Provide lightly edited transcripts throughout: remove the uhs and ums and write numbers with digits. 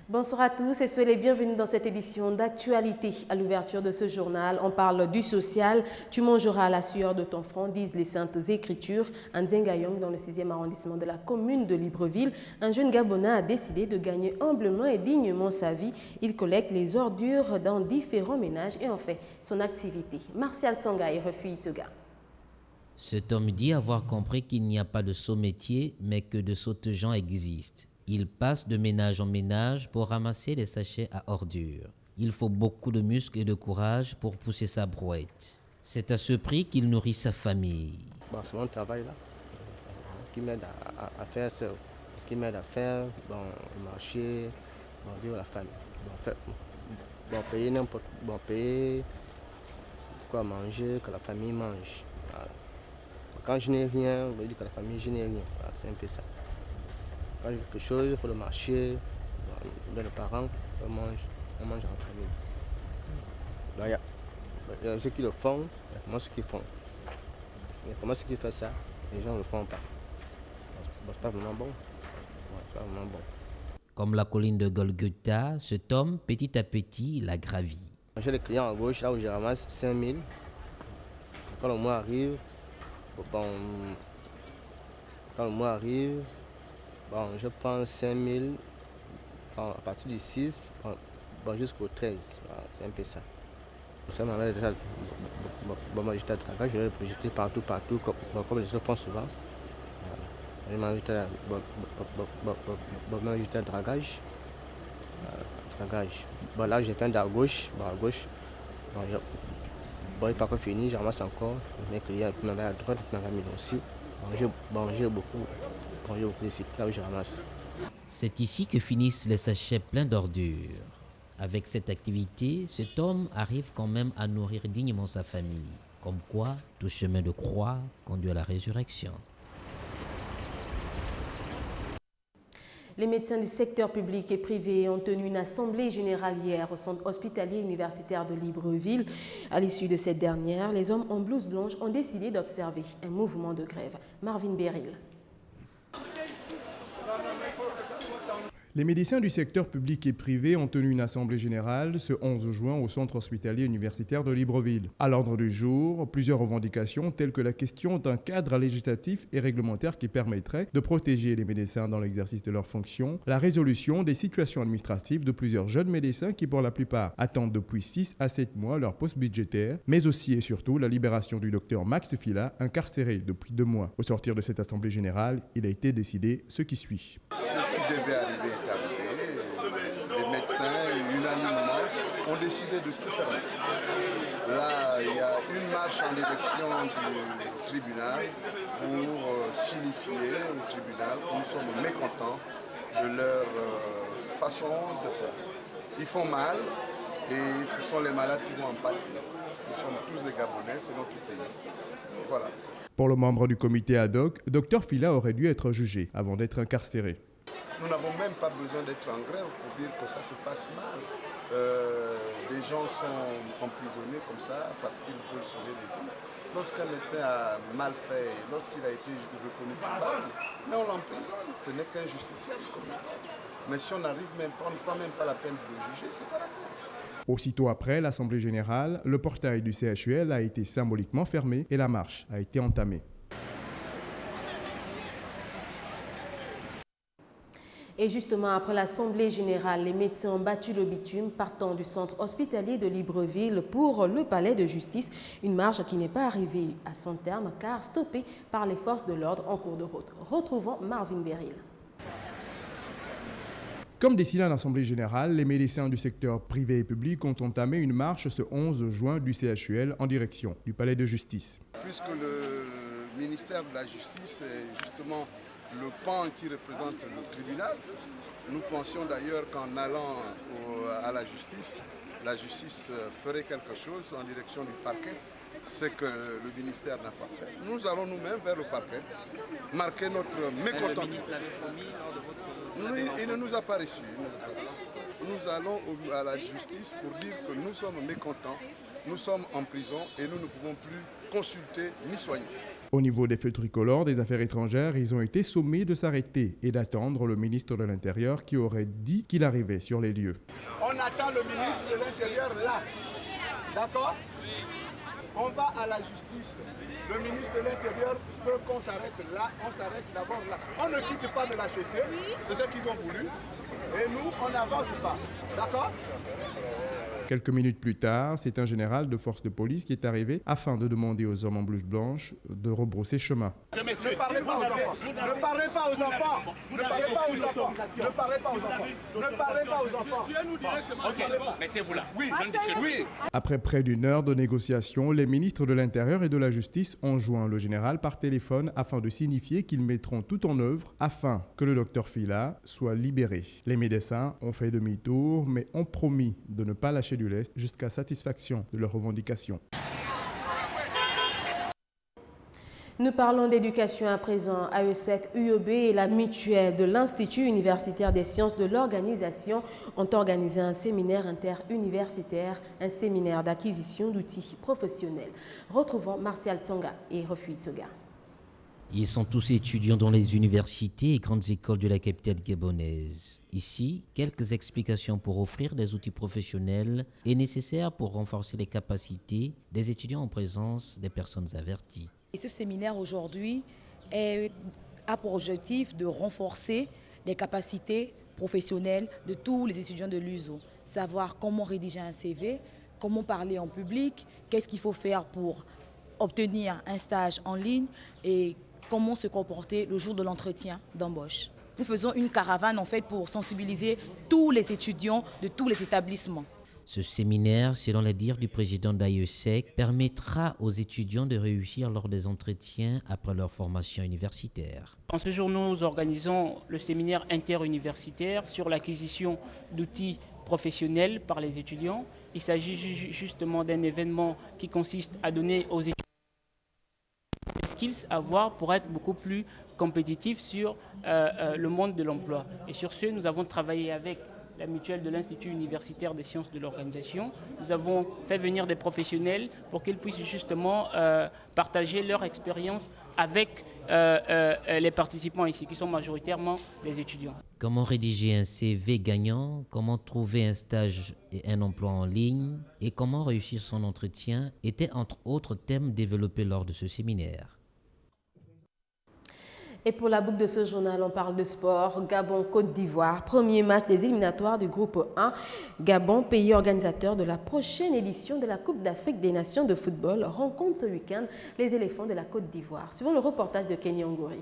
Bonsoir à tous et soyez les bienvenus dans cette édition d'actualité. À l'ouverture de ce journal, on parle du social. Tu mangeras la sueur de ton front, disent les Saintes Écritures. À Nzengayong, dans le 6e arrondissement de la commune de Libreville, un jeune Gabonais a décidé de gagner humblement et dignement sa vie. Il collecte les ordures dans différents ménages et en fait son activité. Martial Tsonga et Refuy Itsoga. Cet homme dit avoir compris qu'il n'y a pas de sot métier, mais que de sottes gens existent. Il passe de ménage en ménage pour ramasser les sachets à ordures. Il faut beaucoup de muscles et de courage pour pousser sa brouette. C'est à ce prix qu'il nourrit sa famille. Bon, c'est mon travail là, qui m'aide à faire ça, qui m'aide à faire le marché, vivre la famille. Payer quoi manger, que la famille mange. Voilà. Quand je n'ai rien, je dis que la famille, je n'ai rien. Voilà, c'est un peu ça. Quand j'ai quelque chose, il faut le marcher, les parents, on mange en famille. Là, il y a ceux qui le font, il y a comment ceux qui font. Il y a comment ceux qui font ça, les gens ne le font pas. C'est pas vraiment bon. C'est pas vraiment bon. Comme la colline de Golgotha, cet homme, petit à petit, la gravit. J'ai les clients à gauche, là où je ramasse 5 000. Quand le mois arrive, je prends 5 000 à partir du 6 jusqu'au 13. Voilà, c'est un peu ça. Ça m'avait déjà. J'étais à travail, j'étais partout, comme les autres font souvent. Voilà. J'étais à dragage. Là, j'ai fait un à gauche. À gauche. Il n'est pas encore fini, je ramasse encore. Mes clients qui m'avaient à droite, qui m'avaient mis aussi. J'ai beaucoup de sites là où je ramasse. C'est ici que finissent les sachets pleins d'ordures. Avec cette activité, cet homme arrive quand même à nourrir dignement sa famille. Comme quoi, tout chemin de croix conduit à la résurrection. Les médecins du secteur public et privé ont tenu une assemblée générale hier au centre hospitalier universitaire de Libreville. À l'issue de cette dernière, les hommes en blouse blanche ont décidé d'observer un mouvement de grève. Marvin Beryl. Les médecins du secteur public et privé ont tenu une assemblée générale ce 11 juin au centre hospitalier universitaire de Libreville. À l'ordre du jour, plusieurs revendications telles que la question d'un cadre législatif et réglementaire qui permettrait de protéger les médecins dans l'exercice de leurs fonctions, la résolution des situations administratives de plusieurs jeunes médecins qui pour la plupart attendent depuis 6 à 7 mois leur poste budgétaire, mais aussi et surtout la libération du docteur Max Fila, incarcéré depuis 2 mois. Au sortir de cette assemblée générale, il a été décidé ce qui suit. Ce qui devait arriver est arrivé. Les médecins, unanimement, ont décidé de tout fermer. Là, il y a une marche en direction du tribunal pour signifier au tribunal que nous sommes mécontents de leur façon de faire. Ils font mal et ce sont les malades qui vont en pâtir. Nous sommes tous des Gabonais, c'est notre pays. Voilà. Pour le membre du comité ad hoc, Dr Fila aurait dû être jugé avant d'être incarcéré. Nous n'avons même pas besoin d'être en grève pour dire que ça se passe mal. Des gens sont emprisonnés comme ça parce qu'ils veulent sauver des vies. Lorsqu'un médecin a mal fait, lorsqu'il a été reconnu coupable, mais on l'emprisonne. Ce n'est qu'un justiciable comme les autres. Mais si on n'arrive même pas, on ne prend même pas la peine de le juger, c'est pas la peine. Aussitôt après l'Assemblée générale, le portail du CHUL a été symboliquement fermé et la marche a été entamée. Et justement, après l'Assemblée générale, les médecins ont battu le bitume partant du centre hospitalier de Libreville pour le palais de justice. Une marche qui n'est pas arrivée à son terme car stoppée par les forces de l'ordre en cours de route. Retrouvons Marvin Beryl. Comme décidé à l'Assemblée générale, les médecins du secteur privé et public ont entamé une marche ce 11 juin du CHUL en direction du palais de justice. Puisque le ministère de la Justice est justement le pan qui représente le tribunal, nous pensions d'ailleurs qu'en allant à la justice ferait quelque chose en direction du parquet, ce que le ministère n'a pas fait. Nous allons nous-mêmes vers le parquet, marquer notre mécontentement. Il ne nous a pas reçus. Nous allons à la justice pour dire que nous sommes mécontents, nous sommes en prison et nous ne pouvons plus consulter ni soigner. Au niveau des feux tricolores des affaires étrangères, ils ont été sommés de s'arrêter et d'attendre le ministre de l'Intérieur qui aurait dit qu'il arrivait sur les lieux. On attend le ministre de l'Intérieur là. D'accord? On va à la justice. Le ministre de l'Intérieur veut qu'on s'arrête là, on s'arrête d'abord là. On ne quitte pas de la chaussée, c'est ce qu'ils ont voulu. Et nous, on n'avance pas. D'accord? Quelques minutes plus tard, c'est un général de force de police qui est arrivé afin de demander aux hommes en blouse blanche de rebrousser chemin. Ne parlez pas aux enfants. Ne parlez pas aux enfants. Ne parlez pas aux enfants. Ne parlez pas aux enfants. Ne parlez pas aux enfants. Tuez-nous directement. Ok, mettez-vous là. Oui, oui. Après près d'une heure de négociation, les ministres de l'Intérieur et de la Justice ont joint le général par téléphone afin de signifier qu'ils mettront tout en œuvre afin que le docteur Fila soit libéré. Les médecins ont fait demi-tour mais ont promis de ne pas lâcher du lest jusqu'à satisfaction de leurs revendications. Nous parlons d'éducation à présent. AESEC, UOB et la mutuelle de l'Institut universitaire des sciences de l'organisation ont organisé un séminaire interuniversitaire, un séminaire d'acquisition d'outils professionnels. Retrouvons Martial Tsonga et Refui Tsoga. Ils sont tous étudiants dans les universités et grandes écoles de la capitale gabonaise. Ici, quelques explications pour offrir des outils professionnels et nécessaires pour renforcer les capacités des étudiants en présence des personnes averties. Et ce séminaire aujourd'hui a pour objectif de renforcer les capacités professionnelles de tous les étudiants de l'USO. Savoir comment rédiger un CV, comment parler en public, qu'est-ce qu'il faut faire pour obtenir un stage en ligne et comment se comporter le jour de l'entretien d'embauche. Nous faisons une caravane en fait pour sensibiliser tous les étudiants de tous les établissements. Ce séminaire, selon les dires du président d'AESEC, permettra aux étudiants de réussir lors des entretiens après leur formation universitaire. En ce jour, nous organisons le séminaire interuniversitaire sur l'acquisition d'outils professionnels par les étudiants. Il s'agit justement d'un événement qui consiste à donner aux étudiants des skills à avoir pour être beaucoup plus compétitifs sur le monde de l'emploi. Et sur ce, nous avons travaillé avec la mutuelle de l'Institut universitaire des sciences de l'organisation. Nous avons fait venir des professionnels pour qu'ils puissent justement partager leur expérience avec les participants ici, qui sont majoritairement les étudiants. Comment rédiger un CV gagnant, comment trouver un stage et un emploi en ligne et comment réussir son entretien étaient entre autres thèmes développés lors de ce séminaire. Et pour la boucle de ce journal, on parle de sport. Gabon-Côte d'Ivoire, premier match des éliminatoires du groupe 1. Gabon, pays organisateur de la prochaine édition de la Coupe d'Afrique des Nations de football, rencontre ce week-end les éléphants de la Côte d'Ivoire. Suivant le reportage de Kenny Ongouri.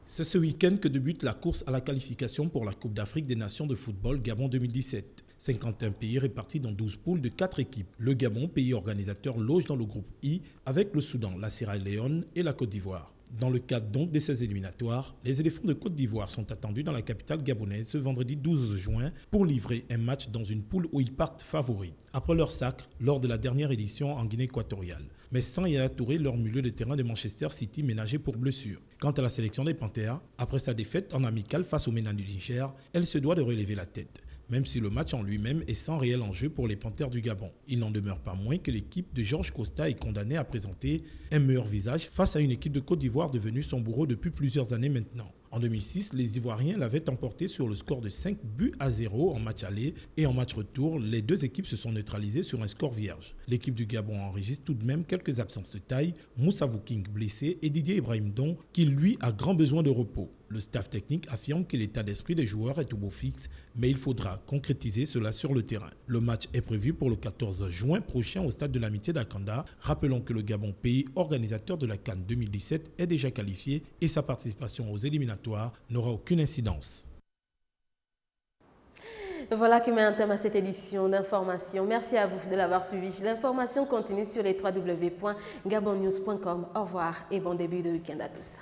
C'est ce week-end que débute la course à la qualification pour la Coupe d'Afrique des Nations de football Gabon 2017. 51 pays répartis dans 12 poules de 4 équipes. Le Gabon, pays organisateur, loge dans le groupe I avec le Soudan, la Sierra Leone et la Côte d'Ivoire. Dans le cadre donc de ces éliminatoires, les éléphants de Côte d'Ivoire sont attendus dans la capitale gabonaise ce vendredi 12 juin pour livrer un match dans une poule où ils partent favoris, après leur sacre lors de la dernière édition en Guinée équatoriale. Mais sans Yaya Touré, leur milieu de terrain de Manchester City ménagé pour blessure. Quant à la sélection des Panthères, après sa défaite en amical face au MENA du Niger, elle se doit de relever la tête, même si le match en lui-même est sans réel enjeu pour les Panthères du Gabon. Il n'en demeure pas moins que l'équipe de Georges Costa est condamnée à présenter un meilleur visage face à une équipe de Côte d'Ivoire devenue son bourreau depuis plusieurs années maintenant. En 2006, les Ivoiriens l'avaient emporté sur le score de 5-0 en match aller et en match retour, les deux équipes se sont neutralisées sur un score vierge. L'équipe du Gabon enregistre tout de même quelques absences de taille, Moussa Vouking blessé et Didier Ibrahim Don qui lui a grand besoin de repos. Le staff technique affirme que l'état d'esprit des joueurs est au beau fixe, mais il faudra concrétiser cela sur le terrain. Le match est prévu pour le 14 juin prochain au stade de l'Amitié d'Akanda. Rappelons que le Gabon, pays organisateur de la CAN 2017, est déjà qualifié et sa participation aux éliminatoires n'aura aucune incidence. Voilà qui met un terme à cette édition d'information. Merci à vous de l'avoir suivi. L'information continue sur les www.gabonnews.com. Au revoir et bon début de week-end à tous.